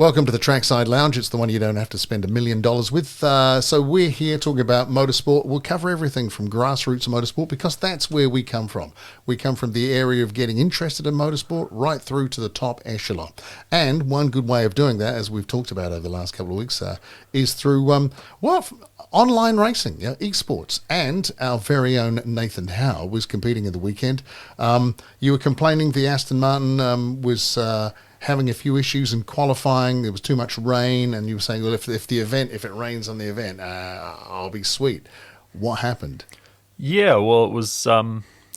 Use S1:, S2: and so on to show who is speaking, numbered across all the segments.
S1: Welcome to the Trackside Lounge. It's the one you don't have to spend $1 million with. So we're here talking about motorsport. We'll cover everything from grassroots motorsport because that's where we come from. We come from the area of getting interested in motorsport right through to the top echelon. And one good way of doing that, as we've talked about over the last couple of weeks, is through, online racing, esports. And our very own Nathan Howe was competing in the weekend. You were complaining the Aston Martin was... having a few issues in qualifying. There was too much rain, and you were saying, well, if it rains on the event, I'll be sweet. What happened?
S2: Yeah, well, it was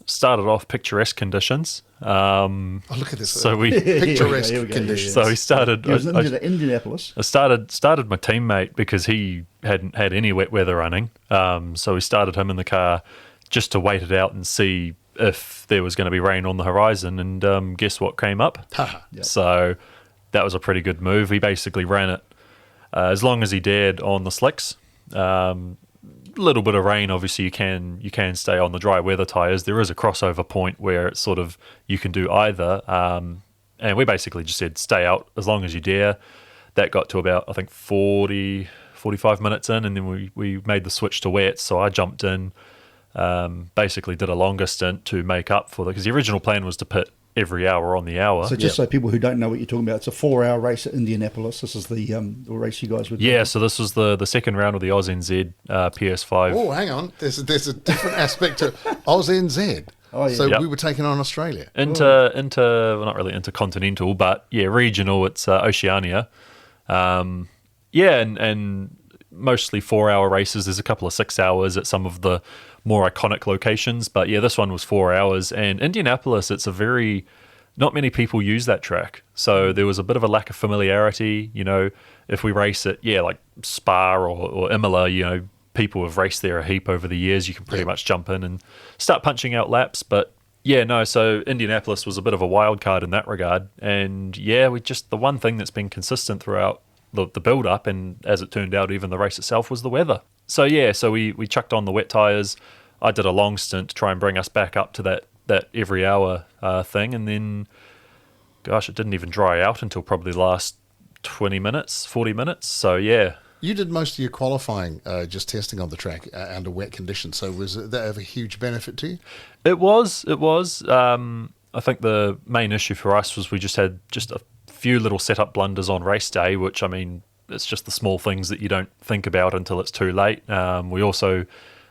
S2: started off picturesque conditions.
S1: Look at this.
S2: So we
S1: picturesque conditions.
S2: So he started.
S3: He was in Indianapolis.
S2: I started my teammate because he hadn't had any wet weather running. So we started him in the car just to wait it out and see if there was going to be rain on the horizon, and guess what came up?
S1: Yep.
S2: So that was a pretty good move. He basically ran it as long as he dared on the slicks. Little bit of rain, obviously you can stay on the dry weather tyres. There is a crossover point where it's sort of you can do either, and we basically just said stay out as long as you dare. That got to about, I think, 45 minutes in, and then we made the switch to wet, so I jumped in. Basically did a longer stint to make up for because the original plan was to pit every hour on the hour.
S3: So just so people who don't know what you're talking about, it's a 4-hour race at Indianapolis. This is the race you guys would do.
S2: Yeah, so this was the second round of the AUSNZ PS5.
S1: Oh, hang on. There's a different aspect to AUSNZ.
S3: Oh, yeah.
S1: So we were taking on Australia.
S2: Well, not really intercontinental, but regional. It's Oceania. And mostly 4-hour races. There's a couple of 6 hours at some of the more iconic locations, but this one was 4 hours. And Indianapolis, not many people use that track, so there was a bit of a lack of familiarity. If we race at like Spa or Imola, people have raced there a heap over the years. You can pretty much jump in and start punching out laps. But so Indianapolis was a bit of a wild card in that regard. And the one thing that's been consistent throughout the build up, and as it turned out, even the race itself, was the weather. So we chucked on the wet tyres. I did a long stint to try and bring us back up to that every hour thing, and then, gosh, it didn't even dry out until probably the last 40 minutes. So
S1: You did most of your qualifying just testing on the track under wet conditions. So was that of a huge benefit to you?
S2: It was. I think the main issue for us was we just had a few little setup blunders on race day, which, it's just the small things that you don't think about until it's too late. We also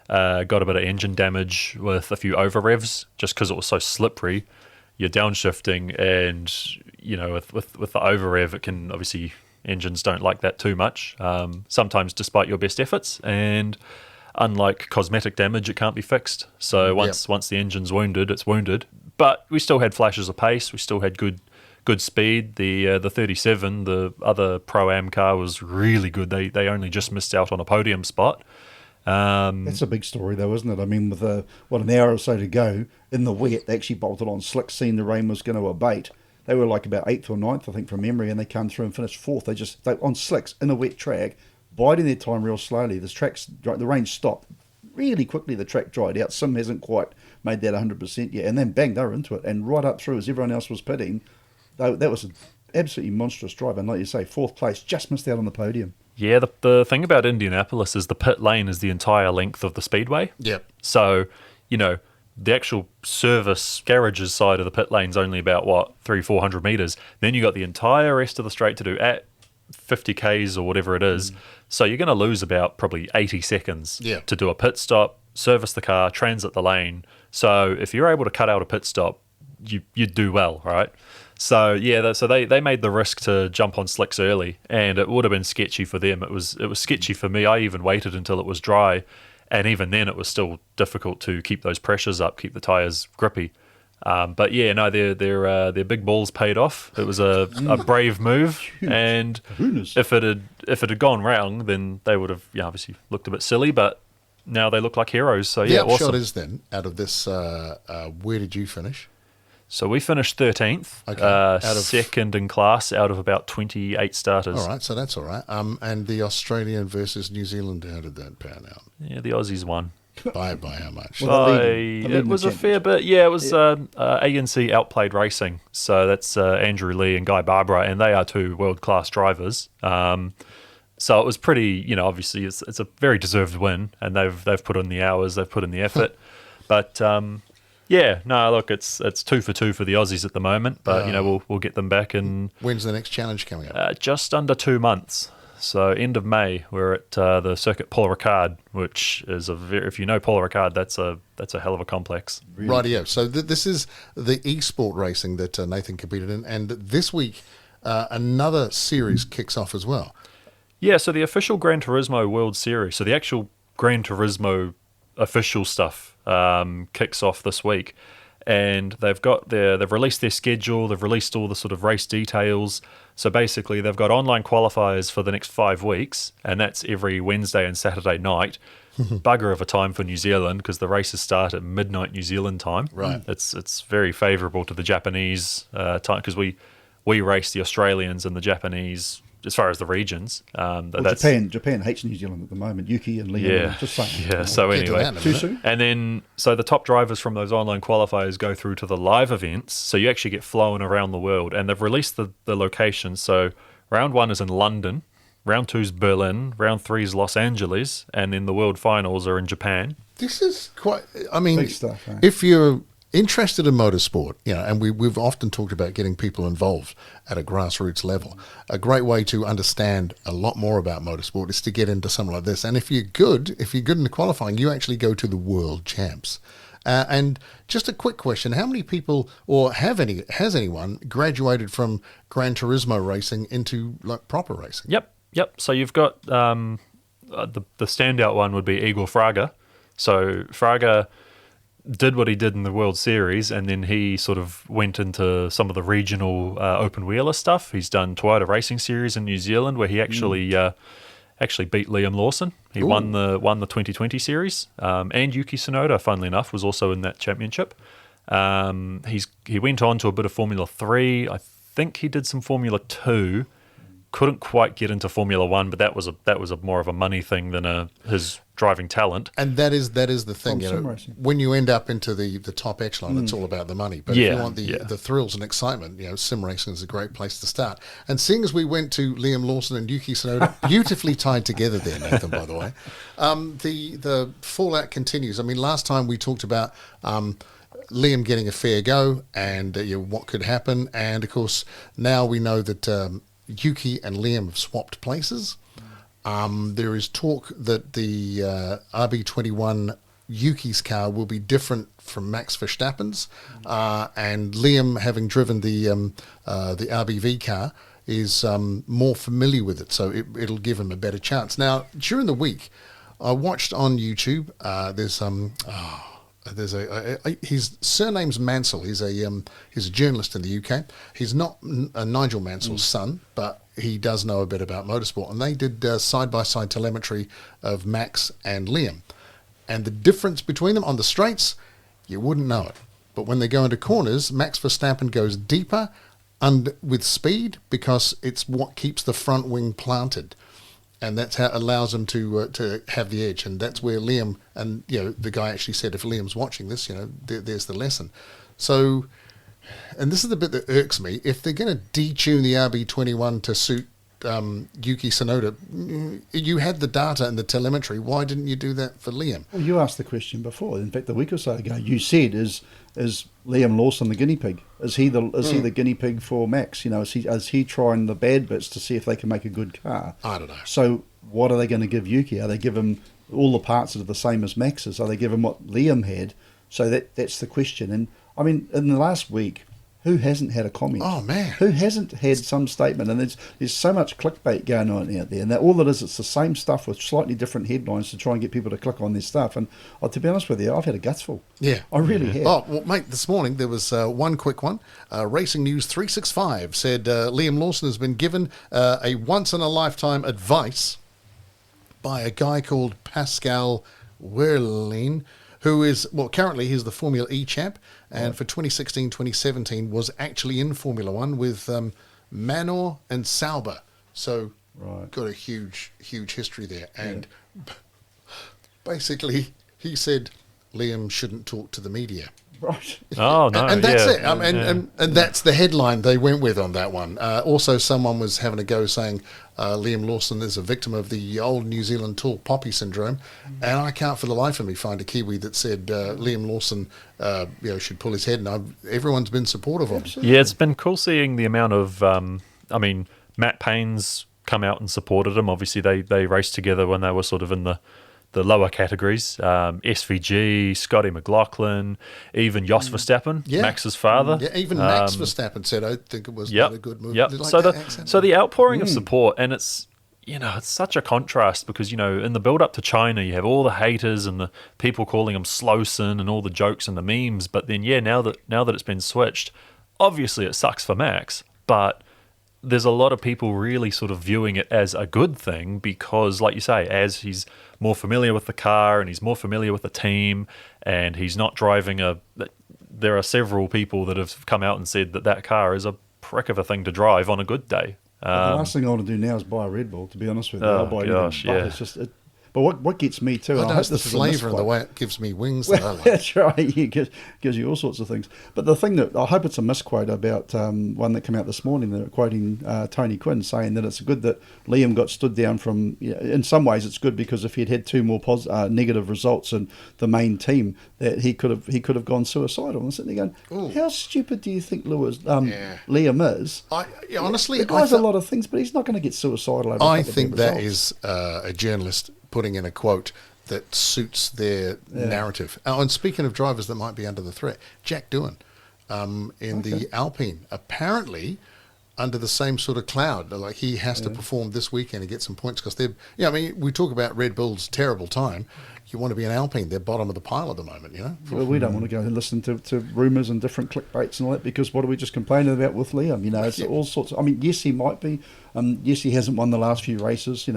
S2: got a bit of engine damage with a few over revs just because it was so slippery. You're downshifting, and with the over rev, it can obviously, engines don't like that too much. Sometimes, despite your best efforts, and unlike cosmetic damage, it can't be fixed. So once the engine's wounded, it's wounded. But we still had flashes of pace. We still had good speed. The 37, the other Pro-Am car, was really good. They only just missed out on a podium spot.
S3: That's a big story, though, isn't it? With an hour or so to go in the wet, they actually bolted on slicks, seeing the rain was going to abate. They were like about 8th or 9th, I think, from memory, and they came through and finished 4th. They on slicks in a wet track, biding their time real slowly. The rain stopped really quickly. The track dried out. Sim hasn't quite made that 100% yet, and then bang, they were into it. And right up through, as everyone else was pitting, that was an absolutely monstrous drive. And like you say, 4th place, just missed out on the podium.
S2: Yeah, the thing about Indianapolis is the pit lane is the entire length of the speedway.
S1: Yep.
S2: So, the actual service garages side of the pit lane's only about 300-400 meters. Then you got the entire rest of the straight to do at 50 Ks or whatever it is. So you're going to lose about probably 80 seconds to do a pit stop, service the car, transit the lane. So if you're able to cut out a pit stop, you do well, right? So so they made the risk to jump on slicks early, and it would have been sketchy for them. It was sketchy for me. I even waited until it was dry, and even then it was still difficult to keep those pressures up, keep the tyres grippy. But their big balls paid off. It was a brave move, and if it had gone wrong, then they would have obviously looked a bit silly. But now they look like heroes. So
S1: the
S2: awesome.
S1: upshot is then, out of this, where did you finish?
S2: So we finished 13th, second in class out of about 28 starters.
S1: All right, so that's all right. And the Australian versus New Zealand, how did that pan out?
S2: Yeah, the Aussies won.
S1: By how much?
S3: Well,
S2: It was a fair bit. Yeah, it was ANC Outplayed Racing. So that's Andrew Lee and Guy Barbara, and they are two world-class drivers. So it was pretty, obviously it's a very deserved win, and they've put in the hours, they've put in the effort. But look, it's 2 for 2 for the Aussies at the moment. But we'll get them back in.
S1: When's the next challenge coming up?
S2: Just under 2 months. So end of May, we're at the Circuit Paul Ricard, which is if you know Paul Ricard, that's a hell of a complex.
S1: Really? Rightio. So this is the e-sport racing that Nathan competed in, and this week another series kicks off as well.
S2: Yeah, so the official Gran Turismo World Series, so the actual Gran Turismo official stuff kicks off this week, and they've released their schedule, they've released all the sort of race details. So basically, they've got online qualifiers for the next 5 weeks, and that's every Wednesday and Saturday night. Bugger of a time for New Zealand because the races start at midnight New Zealand time.
S1: Right.
S2: It's very favourable to the Japanese time because we race the Australians and the Japanese as far as the regions.
S3: Japan hates New Zealand at the moment. Yuki and Liam, just saying.
S2: Yeah. So anyway,
S3: too soon.
S2: And then so the top drivers from those online qualifiers go through to the live events. So you actually get flown around the world, and they've released the locations. So round 1 is in London, round 2 is Berlin, round 3 is Los Angeles, and then the world finals are in Japan.
S1: This is quite. I mean,
S3: big stuff. Eh?
S1: If you're interested in motorsport, and we've often talked about getting people involved at a grassroots level. A great way to understand a lot more about motorsport is to get into something like this. And if you're good in the qualifying, you actually go to the world champs. And just a quick question: how many people, or has anyone graduated from Gran Turismo racing into like proper racing?
S2: Yep. So you've got the standout one would be Igor Fraga. So Fraga did what he did in the World Series, and then he sort of went into some of the regional open wheeler stuff. He's done Toyota Racing Series in New Zealand, where he actually beat Liam Lawson. He won the 2020 series, and Yuki Tsunoda, funnily enough, was also in that championship. He went on to a bit of Formula 3. I think he did some Formula 2. Couldn't quite get into Formula 1, but that was a more of a money thing than his driving talent.
S1: And that is the thing, when you end up into the top echelon, it's all about the money. But if you want the thrills and excitement, sim racing is a great place to start. And seeing as we went to Liam Lawson and Yuki Tsunoda, beautifully tied together there, Nathan, by the way, the fallout continues. I mean, last time we talked about Liam getting a fair go and what could happen. And, of course, now we know that Yuki and Liam have swapped places. There is talk that the RB21 Yuki's car will be different from Max Verstappen's, and Liam, having driven the RBV car, is more familiar with it, so it'll give him a better chance. Now, during the week, I watched on YouTube. His surname's Mansell. He's a journalist in the UK. He's not Nigel Mansell's son, but he does know a bit about motorsport. And they did side-by-side telemetry of Max and Liam. And the difference between them on the straights, you wouldn't know it. But when they go into corners, Max Verstappen goes deeper and with speed because it's what keeps the front wing planted. And that's how it allows him to have the edge. And that's where Liam, and the guy actually said, if Liam's watching this, there's the lesson. So, and this is the bit that irks me. If they're going to detune the RB21 to suit Yuki Tsunoda, you had the data and the telemetry. Why didn't you do that for Liam?
S3: Well, you asked the question before. In fact, a week or so ago, you said, is Liam Lawson the guinea pig? Is he the guinea pig for Max? Is he trying the bad bits to see if they can make a good car?
S1: I don't know.
S3: So what are they going to give Yuki? Are they give him all the parts that are the same as Max's? Are they give him what Liam had? So that's the question. And I mean, in the last week, who hasn't had a comment?
S1: Oh, man.
S3: Who hasn't had some statement? And there's so much clickbait going on out there. And all it is, it's the same stuff with slightly different headlines to try and get people to click on this stuff. And to be honest with you, I've had a gutsful.
S1: Yeah.
S3: I really have.
S1: Oh, well, mate, this morning there was one quick one. Racing News 365 said Liam Lawson has been given a once-in-a-lifetime advice by a guy called Pascal Wehrlein, who is, currently he's the Formula E champ, and for 2016-2017 was actually in Formula One with Manor and Sauber. So got a huge history there. And basically He said Liam shouldn't talk to the media.
S3: Right.
S2: Oh, no.
S1: And that's
S2: yeah.
S1: it. And that's the headline they went with on that one. Also, someone was having a go saying Liam Lawson is a victim of the old New Zealand tall poppy syndrome. And I can't for the life of me find a Kiwi that said Liam Lawson should pull his head. And everyone's been supportive of him.
S2: Yeah, it's been cool seeing the amount of, Matt Payne's come out and supported him. Obviously, they raced together when they were sort of in the lower categories. SVG, Scotty McLaughlin, even Jos Verstappen, Max's father.
S1: Yeah, even Max Verstappen said, I think it was not a good move.
S2: Yep.
S1: Like
S2: so the outpouring of support, and it's such a contrast because, in the build-up to China, you have all the haters and the people calling him Slowson and all the jokes and the memes. But then, now that it's been switched, obviously it sucks for Max, but there's a lot of people really sort of viewing it as a good thing because, like you say, as he's more familiar with the car and he's more familiar with the team and he's not driving there are several people that have come out and said that car is a prick of a thing to drive on a good day.
S3: The last thing I want to do now is buy a RedBull, to be honest with you. I'll buy anything, but it's just... But what gets me too,
S1: I hope the flavour and the way it gives me wings.
S3: Well, that's right. It gives you all sorts of things. But the thing that I hope it's a misquote about one that came out this morning. They're quoting Tony Quinn saying that it's good that Liam got stood down from. In some ways, it's good because if he'd had two more negative results in the main team, that he could have gone suicidal. And I'm sitting there going, how stupid do you think Liam is?
S1: Honestly,
S3: the guy's a lot of things, but he's not going to get suicidal over.
S1: I think that is a journalist putting in a quote that suits their narrative. Oh, and speaking of drivers that might be under the threat, Jack Doohan in the Alpine, apparently under the same sort of cloud. Like he has to perform this weekend and get some points because they're... we talk about Red Bull's terrible time. You want to be an Alpine, they're bottom of the pile at the moment,
S3: Well, we don't want to go and listen to rumours and different clickbaits and all that because what are we just complaining about with Liam? It's all sorts of... yes, he might be. Yes, he hasn't won the last few races,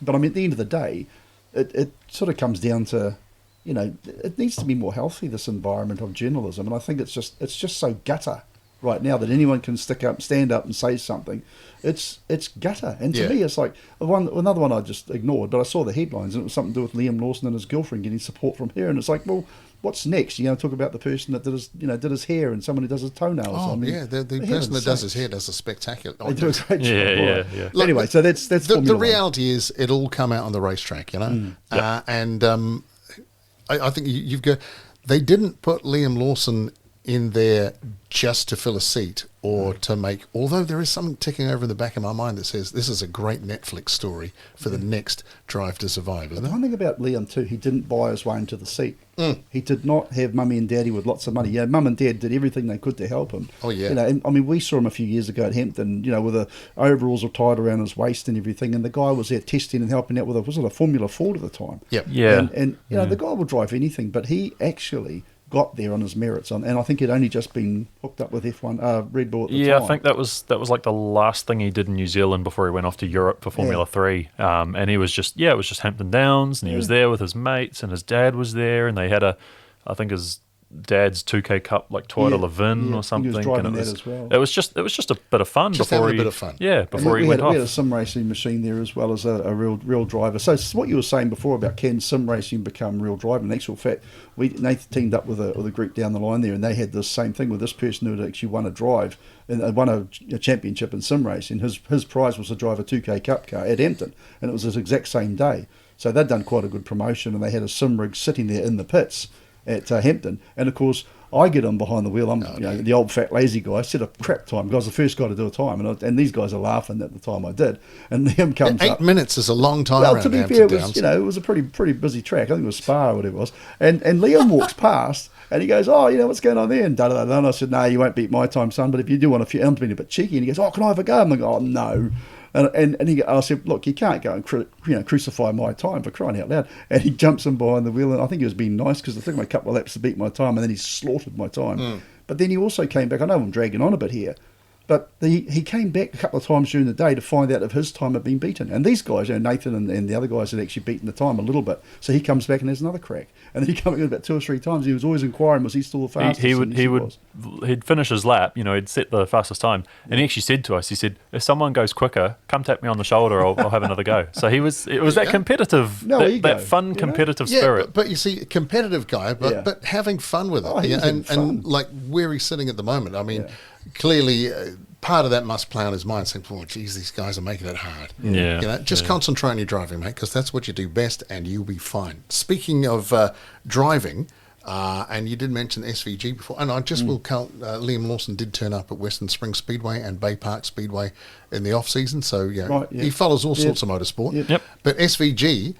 S3: But at the end of the day, it sort of comes down to, it needs to be more healthy, this environment of journalism. And I think it's just so gutter right now that anyone can stand up and say something. It's gutter. And to me, it's like another one I just ignored, but I saw the headlines and it was something to do with Liam Lawson and his girlfriend getting support from her. And it's like, well, what's next? Talk about the person that did his hair and someone who does his toenails.
S1: The person that does his hair does a spectacular.
S3: They do a great job.
S2: Yeah.
S3: Look, anyway, so that's
S1: the reality is it all come out on the racetrack, and I think you've got. They didn't put Liam Lawson in there just to fill a seat or to make, although there is something ticking over in the back of my mind that says this is a great Netflix story for the next Drive to Survive, isn't it?
S3: One thing about Liam too, he didn't buy his way into the seat. He did not have mummy and daddy with lots of money. Mum and dad did everything they could to help him.
S1: Oh yeah.
S3: And we saw him a few years ago at Hampton, with the overalls all tied around his waist and everything, and the guy was there testing and helping out with a Formula Ford at the time.
S1: Yep.
S2: Yeah.
S3: And the guy will drive anything, but he actually got there on his merits, and I think he'd only just been hooked up with F1 Red Bull at the time.
S2: I think that was like the last thing he did in New Zealand before he went off to Europe for Formula 3. And he was just it was just Hampton Downs, and he was there with his mates, and his dad was there, and they had I think his dad's 2K Cup like Toyota Levin or something.
S3: He was driving that as well.
S2: It was just a bit of fun before he
S1: bit of fun.
S2: Yeah, before he went off.
S3: We had a sim racing machine there as well as a real driver. So what you were saying before about can sim racing become real driving? In actual fact, Nathan teamed up with a group down the line there, and they had the same thing with this person who had actually won a drive and won a championship in sim racing. His prize was to drive a 2K Cup car at Hampton, and it was this exact same day. So they'd done quite a good promotion, and they had a sim rig sitting there in the pits at Hampton, and of course I get on behind the wheel. I'm the old fat lazy guy. I set a crap time because I was the first guy to do a time, and these guys are laughing at the time I did. And Liam comes
S1: 8
S3: up.
S1: 8 minutes is a long time.
S3: Well,
S1: around
S3: to be fair, it was a pretty busy track. I think it was Spa or whatever it was. And Liam walks past and he goes, what's going on there? And da da da. And I said, no, you won't beat my time, son. But if you do want a few, I'm being a bit cheeky. And he goes, can I have a go? I'm like, oh no. And I said, look, you can't go and crucify my time, for crying out loud. And he jumps in behind the wheel, and I think he was being nice because it took him a couple of laps to beat my time, and then he slaughtered my time. But then he also came back. I know I'm dragging on a bit here, But he came back a couple of times during the day to find out if his time had been beaten. And these guys, Nathan and the other guys had actually beaten the time a little bit. So he comes back and has another crack. And then he came in about 2 or 3 times. He was always inquiring, was he still the fastest?
S2: He'd finish his lap, he'd set the fastest time. And he actually said to us, he said, if someone goes quicker, come tap me on the shoulder, I'll have another go. So it was that competitive, that fun competitive spirit.
S1: But you see, competitive guy, but having fun with it. And like where he's sitting at the moment, I mean, clearly part of that must play on his mind, saying, "Oh, geez, these guys are making it hard." Just concentrate on your driving, mate, because that's what you do best, and you'll be fine. Speaking of driving, and you did mention SVG before, and I just will count. Liam Lawson did turn up at Western Springs Speedway and Bay Park Speedway in the off season, so he follows all sorts of motorsport.
S2: Yep.
S1: But SVG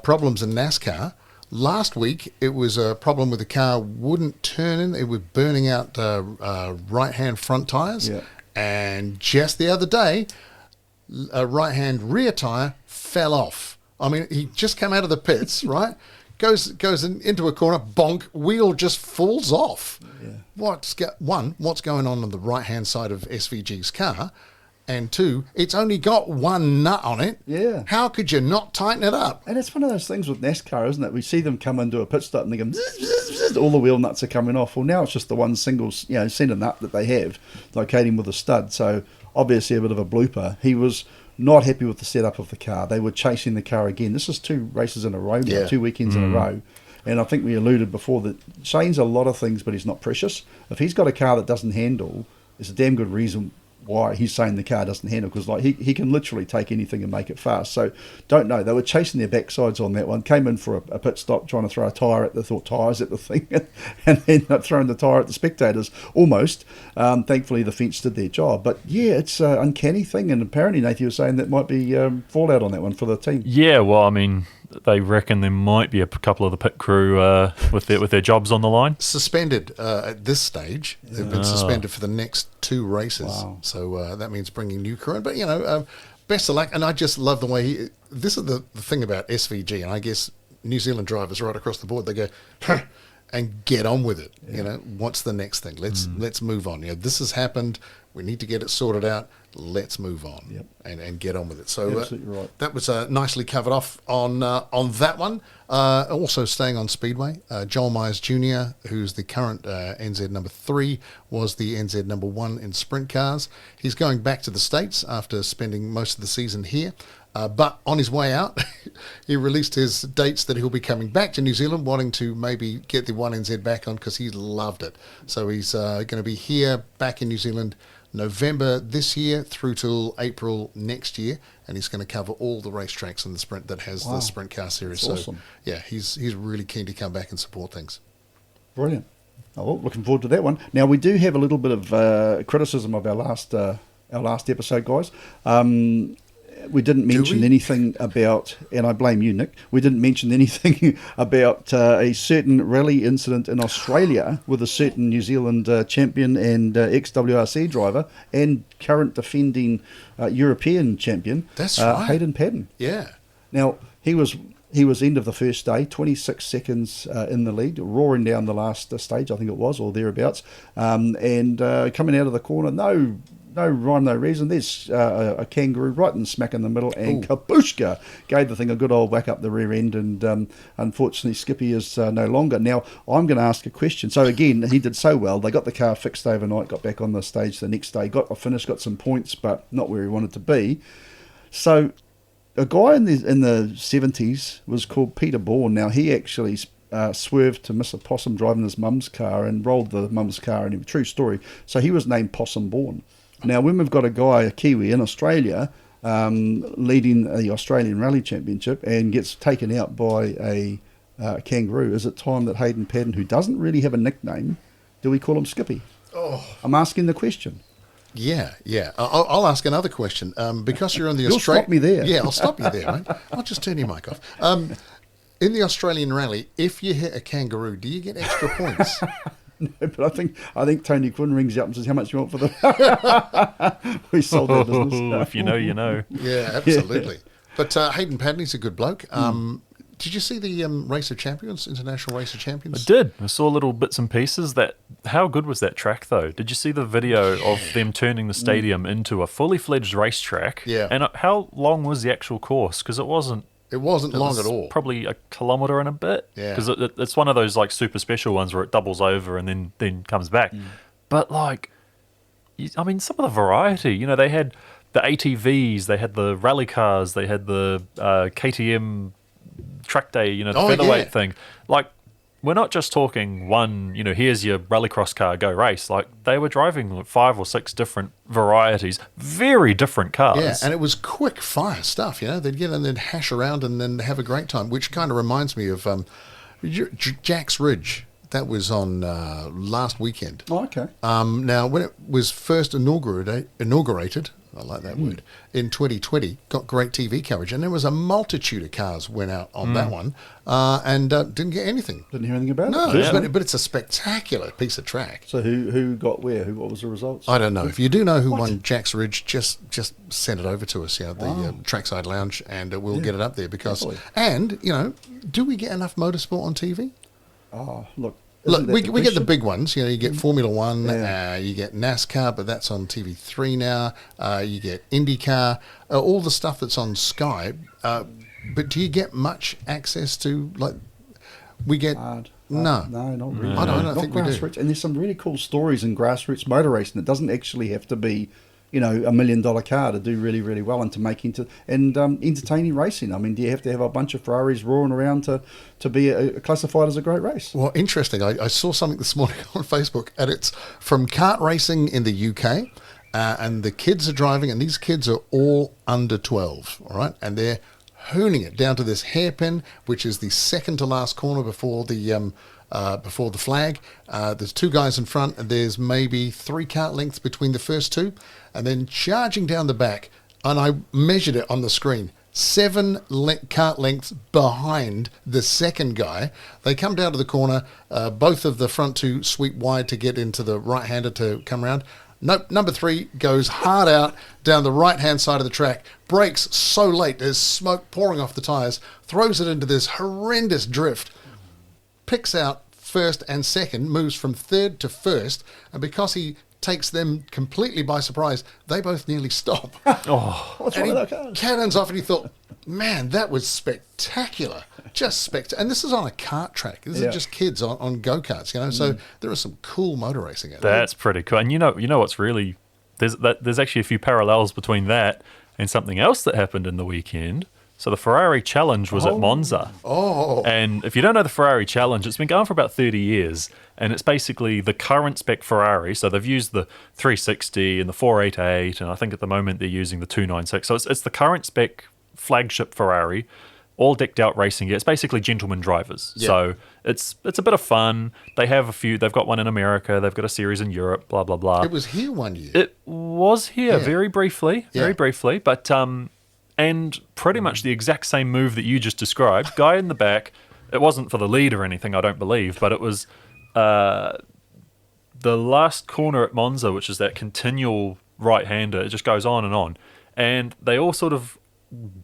S1: problems in NASCAR. Last week, it was a problem with the car wouldn't turn in. It was burning out right-hand front tyres.
S3: Yeah.
S1: And just the other day, a right-hand rear tyre fell off. I mean, he just came out of the pits, right? Goes into a corner, bonk, wheel just falls off. Yeah. What's going on the right-hand side of SVG's car? And 2, it's only got 1 nut on it.
S3: Yeah.
S1: How could you not tighten it up?
S3: And it's one of those things with NASCAR, isn't it? We see them come into a pit stop and they go, zzz, zzz, zzz, all the wheel nuts are coming off. Well, now it's just the one single, centre nut that they have, locating with a stud. So obviously a bit of a blooper. He was not happy with the setup of the car. They were chasing the car again. This is 2 races in a row now, 2 weekends in a row. And I think we alluded before that Shane's a lot of things, but he's not precious. If he's got a car that doesn't handle, it's a damn good reason why he's saying the car doesn't handle, because he can literally take anything and make it fast. So don't know. They were chasing their backsides on that one. Came in for a pit stop, trying to throw a tyre at tyres at the thing, and ended up throwing the tyre at the spectators almost. Thankfully, the fence did their job. But yeah, it's an uncanny thing, and apparently, Nath, you were saying that might be fallout on that one for the team.
S2: Yeah, well, I mean, they reckon there might be a couple of the pit crew with their jobs on the line.
S1: Suspended at this stage. They've been suspended for the next 2 races.
S3: Wow.
S1: So that means bringing new crew in. But, best of luck. And I just love the way this is the thing about SVG, and I guess New Zealand drivers right across the board, they go, and get on with it. Yeah. What's the next thing? Let's move on. This has happened. We need to get it sorted out. Let's move on and get on with it. So
S3: absolutely right.
S1: That was nicely covered off on that one. Also staying on Speedway, Joel Myers Jr., who's the current NZ number 3, was the NZ number 1 in sprint cars. He's going back to the States after spending most of the season here. But on his way out, he released his dates that he'll be coming back to New Zealand, wanting to maybe get the 1NZ back on because he loved it. So he's going to be here back in New Zealand November this year through till April next year, and he's going to cover all the racetracks in the sprint that has the sprint car series.
S3: That's
S1: so
S3: awesome.
S1: Yeah, he's really keen to come back and support things.
S3: Brilliant. Oh, well, looking forward to that one. Now we do have a little bit of criticism of our last episode, guys. We didn't mention anything about, and I blame you, Nik, we didn't mention anything about a certain rally incident in Australia with a certain New Zealand champion and ex-WRC driver and current defending European champion.
S1: That's right.
S3: Hayden Paddon.
S1: Yeah.
S3: Now, he was end of the first day, 26 seconds in the lead, roaring down the last stage, I think it was, or thereabouts, and coming out of the corner, no rhyme, no reason. There's a kangaroo right in smack in the middle, and Kabushka gave the thing a good old whack up the rear end, and unfortunately Skippy is no longer. Now, I'm going to ask a question. So again, he did so well. They got the car fixed overnight, got back on the stage the next day, got a finish, got some points, but not where he wanted to be. So a guy in the 70s was called Peter Bourne. Now, he actually swerved to miss a possum driving his mum's car and rolled the mum's car, and true story. So he was named Possum Bourne. Now, when we've got a guy, a Kiwi in Australia, leading the Australian Rally Championship and gets taken out by a kangaroo, is it time that Hayden Paddon, who doesn't really have a nickname, do we call him Skippy? Oh, I'm asking the question.
S1: Yeah. I'll ask another question. Because you're on the
S3: You'll stop me there.
S1: Yeah, I'll stop you there, mate. I'll just turn your mic off. In the Australian Rally, if you hit a kangaroo, do you get extra points?
S3: No, but I think Tony Quinn rings you up and says, how much you want for them? We sold that business.
S2: If you know, you know.
S1: Yeah, absolutely. Yeah. But Hayden Paddon, he's a good bloke. Did you see the Race of Champions, International Race of Champions?
S2: I did. I saw little bits and pieces. How good was that track, though? Did you see the video of them turning the stadium into a fully fledged racetrack?
S1: Yeah.
S2: And how long was the actual course? Because it wasn't
S1: long at all.
S2: Probably a kilometre and a bit.
S1: Yeah.
S2: Because it's one of those like super special ones where it doubles over and then comes back. But some of the variety. They had the ATVs, they had the rally cars, they had the KTM track day, the featherweight thing. Like, we're not just talking one, here's your rallycross car, go race. Like, they were driving like 5 or 6 different varieties, very different cars.
S1: Yeah, and it was quick fire stuff, They'd get in and hash around and then have a great time, which kind of reminds me of Jack's Ridge. That was on last weekend.
S3: Oh, okay.
S1: Now, when it was first inaugurated, I like that word, in 2020, got great TV coverage, and there was a multitude of cars went out on that one and didn't get anything.
S3: Didn't hear anything about it?
S1: No, but it's a spectacular piece of track.
S3: So who got where? What was the results?
S1: I don't know. If you do know who won Jack's Ridge, just send it over to us, the Trackside Lounge, and we'll get it up there because... Definitely. And, do we get enough motorsport on TV?
S3: Oh, look,
S1: we get the big ones. You get Formula One, you get NASCAR, but that's on TV3 now. You get IndyCar, all the stuff that's on Sky. But do you get much access to, like, we get... No,
S3: not really.
S1: I don't think we do.
S3: And there's some really cool stories in grassroots motor racing. It doesn't actually have to be... $1 million car to do really, really well and to make entertaining racing. I mean, do you have to have a bunch of Ferraris roaring around to be classified as a great race?
S1: Well, interesting. I saw something this morning on Facebook, and it's from Kart Racing in the UK, and the kids are driving, and these kids are all under 12, all right? And they're hooning it down to this hairpin, which is the second to last corner before the flag. There's 2 guys in front, and there's maybe 3 kart lengths between the first 2, and then charging down the back, and I measured it on the screen, 7 kart lengths behind the second guy. They come down to the corner, both of the front 2 sweep wide to get into the right-hander to come around. Nope, number 3 goes hard out down the right-hand side of the track, brakes so late, there's smoke pouring off the tyres, throws it into this horrendous drift, picks out first and second, moves from third to first, and because he takes them completely by surprise, they both nearly stop.
S3: What's wrong with that car?
S1: Cannons off, and he thought, man, that was spectacular. Just spectacular. And this is on a kart track. This is just kids on go-karts, so there is some cool motor racing out there.
S2: That's pretty cool. And you know what's really... There's actually a few parallels between that and something else that happened in the weekend. So the Ferrari Challenge was at Monza.
S1: Oh.
S2: And if you don't know the Ferrari Challenge, it's been going for about 30 years. And it's basically the current spec Ferrari. So they've used the 360 and the 488. And I think at the moment they're using the 296. So it's the current spec flagship Ferrari, all decked out racing gear. It's basically gentleman drivers. Yeah. So it's a bit of fun. They have a few. They've got one in America. They've got a series in Europe, blah, blah, blah.
S1: It was here one year.
S2: It was here very briefly. But... And pretty much the exact same move that you just described. Guy in the back. It wasn't for the lead or anything, I don't believe, but it was the last corner at Monza, which is that continual right-hander. It just goes on. And they all sort of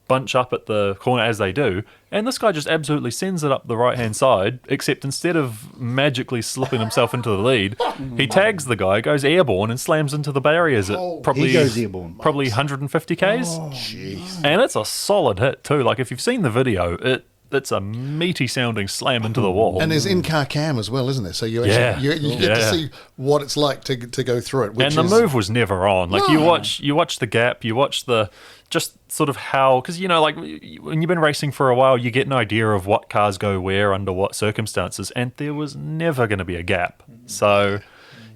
S2: bunch up at the corner as they do, and this guy just absolutely sends it up the right-hand side, except instead of magically slipping himself into the lead, he tags the guy, goes airborne, and slams into the barriers at probably 150 Ks.
S1: Oh, jeez.
S2: And it's a solid hit too. Like, if you've seen the video, it's a meaty sounding slam into the wall.
S1: And there's in-car cam as well, isn't there? So you actually you get to see what it's like to go through it.
S2: And the move was never on. Like, you watch the gap, you watch the just sort of how, because like when you've been racing for a while, you get an idea of what cars go where under what circumstances, and there was never going to be a gap. So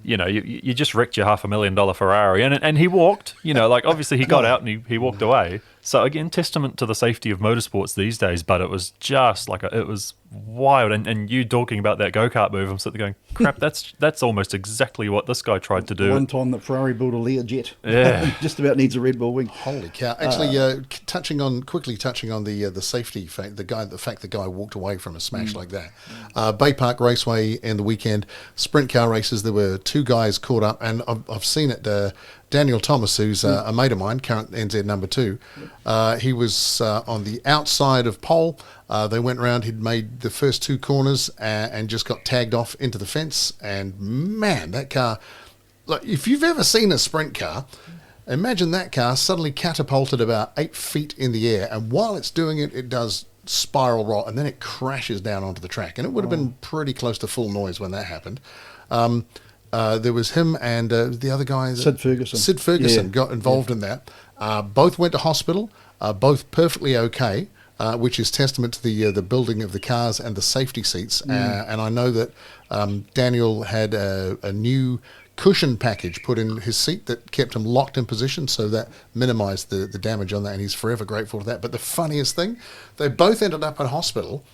S2: you just wrecked your $500,000 Ferrari, and he walked. Obviously he got out and he walked away. So again, testament to the safety of motorsports these days. But it was just like it was wild. And you talking about that go-kart move, I'm sitting there going, crap, that's almost exactly what this guy tried to do.
S3: One time that Ferrari built a Learjet.
S2: Yeah,
S3: just about needs a RedBull wing.
S1: Holy cow! Actually, touching on the safety fact, the fact the guy walked away from a smash like that. Bay Park Raceway in the weekend, sprint car races. There were 2 guys caught up, and I've seen it. Daniel Thomas, who's a mate of mine, current NZ number 2, he was on the outside of pole. They went round, he'd made the first 2 corners and just got tagged off into the fence. And man, that car, like, if you've ever seen a sprint car, imagine that car suddenly catapulted about 8 feet in the air. And while it's doing it, it does spiral roll and then it crashes down onto the track. And it would have been pretty close to full noise when that happened. There was him and the other guy.
S3: Sid Ferguson.
S1: Sid Ferguson got involved in that. Both went to hospital, both perfectly okay. Which is testament to the building of the cars and the safety seats. And I know that Daniel had a new cushion package put in his seat that kept him locked in position, so that minimised the damage on that, and he's forever grateful for that. But the funniest thing, they both ended up in hospital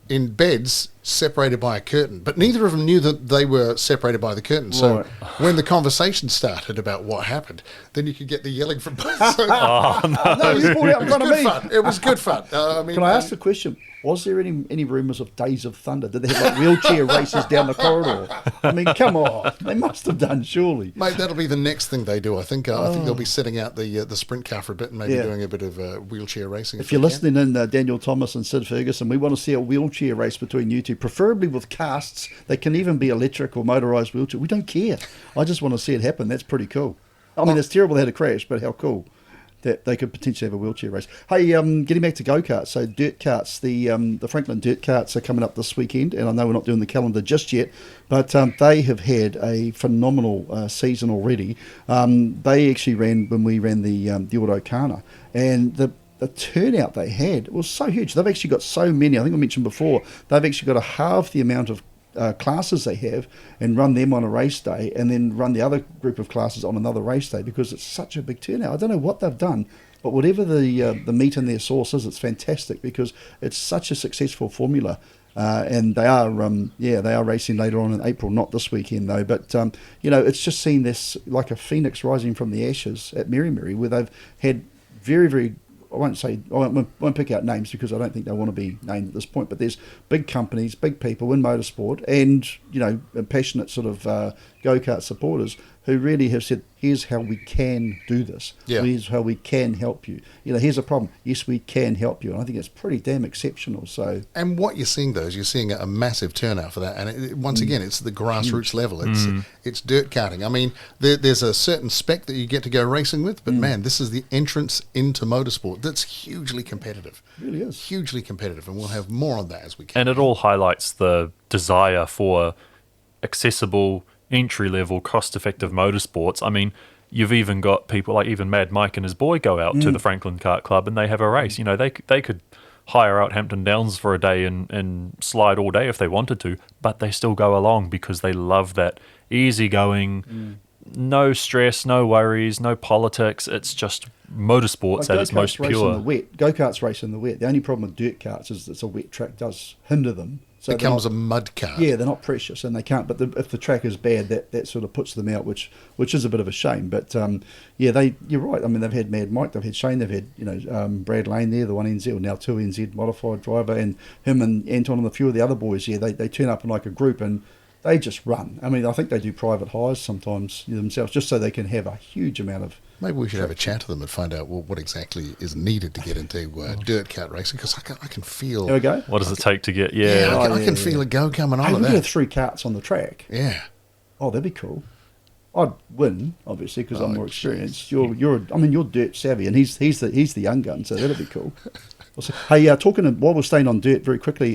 S1: in beds separated by a curtain, but neither of them knew that they were separated by the curtain. So when the conversation started about what happened, then you could get the yelling from both sides.
S3: No, you brought it out in front of me.
S1: Fun. It was good fun.
S3: Can I ask the question? Was there any rumours of Days of Thunder? Did they have like wheelchair races down the corridor? I mean, come on, they must have done, surely.
S1: Mate, that'll be the next thing they do. I think they'll be setting out the sprint car for a bit and maybe doing a bit of wheelchair racing.
S3: If you're listening in, Daniel Thomas and Sid Ferguson, we want to see a wheelchair race between you two, preferably with casts. They can even be electric or motorised wheelchair. We don't care. I just want to see it happen. That's pretty cool. I mean, it's terrible they had a crash, but how cool that they could potentially have a wheelchair race. Hey, getting back to go-karts, so dirt karts, the Franklin dirt karts are coming up this weekend, and I know we're not doing the calendar just yet, but they have had a phenomenal season already. They actually ran when we ran the Autocana, and the turnout they had was so huge. They've actually got so many, I think I mentioned before, they've actually got to halve the amount of classes they have and run them on a race day, and then run the other group of classes on another race day, because it's such a big turnout. I don't know what they've done, but whatever the meat in their sauce is, it's fantastic, because it's such a successful formula. And they are racing later on in April, not this weekend though. But it's just seen this like a phoenix rising from the ashes at Merry, where they've had very, very, I won't pick out names because I don't think they want to be named at this point, but there's big companies, big people in motorsport, and passionate sort of go-kart supporters who really have said, here's how we can do this.
S1: Yeah.
S3: Here's how we can help you. Here's a problem. Yes, we can help you. And I think it's pretty damn exceptional. So,
S1: and what you're seeing, though, is you're seeing a massive turnout for that. And once again, it's the grassroots level. It's dirt karting. I mean, there's a certain spec that you get to go racing with, but man, this is the entrance into motorsport that's hugely competitive.
S3: It really is.
S1: Hugely competitive. And we'll have more on that as we can.
S2: And it all highlights the desire for accessible, entry-level, cost-effective motorsports. I mean, you've even got people like even Mad Mike and his boy go out to the Franklin Kart Club and they have a race. They could hire out Hampton Downs for a day and slide all day if they wanted to, but they still go along because they love that easygoing, no stress, no worries, no politics. It's just motorsports at its most pure.
S3: Go-karts race in the wet. The only problem with dirt karts is it's a wet track does hinder them. So
S1: it becomes a mud car.
S3: Yeah, they're not precious and they can't. But if the track is bad, that sort of puts them out, which is a bit of a shame. But you're right. I mean, they've had Mad Mike, they've had Shane, they've had Brad Lane there, the 1NZ or now 2NZ modified driver, and him and Anton and a few of the other boys. Yeah, they turn up in like a group and they just run. I mean, I think they do private hires sometimes themselves just so they can have a huge amount of.
S1: Maybe we should have a chat to them and find out what exactly is needed to get into dirt kart racing, because I can feel.
S3: There we go.
S2: What does it take to get?
S1: I can feel a go coming on.
S3: Hey,
S1: of
S3: we
S1: that.
S3: could have 3 karts on the track.
S1: Yeah.
S3: Oh, that'd be cool. I'd win, obviously, because I'm more experienced. You're dirt savvy, and he's the young gun, so that'd be cool. Hey, while we're staying on dirt very quickly,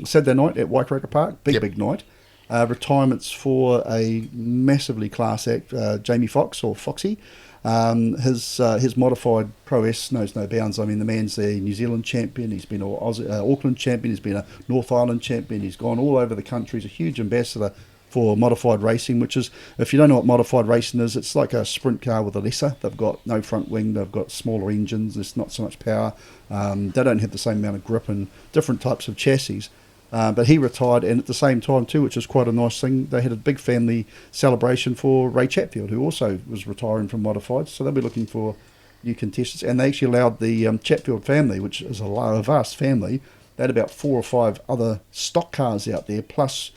S3: Saturday night at Waikareika Park, big night. Retirements for a massively class act, Jamie Fox or Foxy. His modified prowess knows no bounds. I mean, the man's a New Zealand champion. He's been an Auckland champion. He's been a North Island champion. He's gone all over the country. He's a huge ambassador for modified racing, which is, if you don't know what modified racing is, it's like a sprint car with a lesser. They've got no front wing. They've got smaller engines. There's not so much power. They don't have the same amount of grip and different types of chassis. But he retired, and at the same time too, which is quite a nice thing, they had a big family celebration for Ray Chatfield, who also was retiring from modifieds. So they'll be looking for new contestants, and they actually allowed the Chatfield family, which is a vast family. They had about 4 or 5 other stock cars out there, plus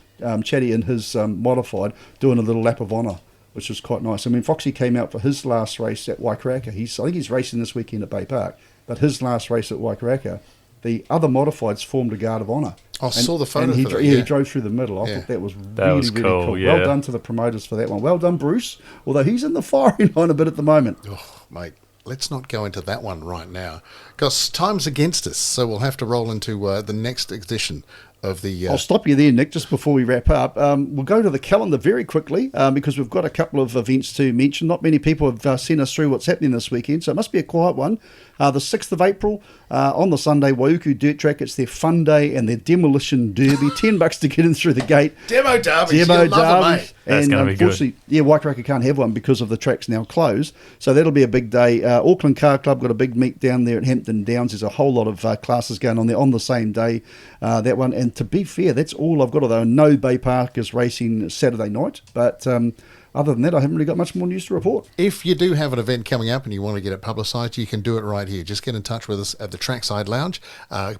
S3: Chatty and his modified doing a little lap of honour, which was quite nice. I mean, Foxy came out for his last race at Waikareika. I think he's racing this weekend at Bay Park, but his last race at Waikareika, the other modifieds formed a guard of honour.
S1: I saw the photo
S3: and
S1: for that,
S3: he drove through the middle. I thought that was really,
S2: was
S3: really
S2: cool,
S3: cool.
S2: yeah.
S3: Well done to the promoters for that one. Well done, Bruce, although he's in the firing line a bit at the moment.
S1: Oh, mate, let's not go into that one right now because time's against us. So we'll have to roll into the next edition of the...
S3: I'll stop you there, Nick, just before we wrap up. We'll go to the calendar very quickly because we've got a couple of events to mention. Not many people have sent us through what's happening this weekend, so it must be a quiet one. The 6th of April, on the Sunday, Waiuku Dirt Track, it's their fun day and their demolition derby. $10 to get in through the gate.
S1: Demo derby.
S3: Demo derby.
S2: That's
S3: And
S2: gonna be good.
S3: unfortunately, Waikaraka can't have one because of the track's now closed. So that'll be a big day. Auckland Car Club got a big meet down there at Hampton Downs. There's a whole lot of classes going on there on the same day. That one. And to be fair, that's all I've got. Although No Bay Park is racing Saturday night. But other than that, I haven't really got much more news to report.
S1: If you do have an event coming up and you want to get it publicised, you can do it right here. Just get in touch with us at the Trackside Lounge.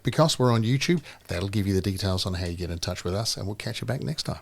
S1: Because we're on YouTube, that'll give you the details on how you get in touch with us, and we'll catch you back next time.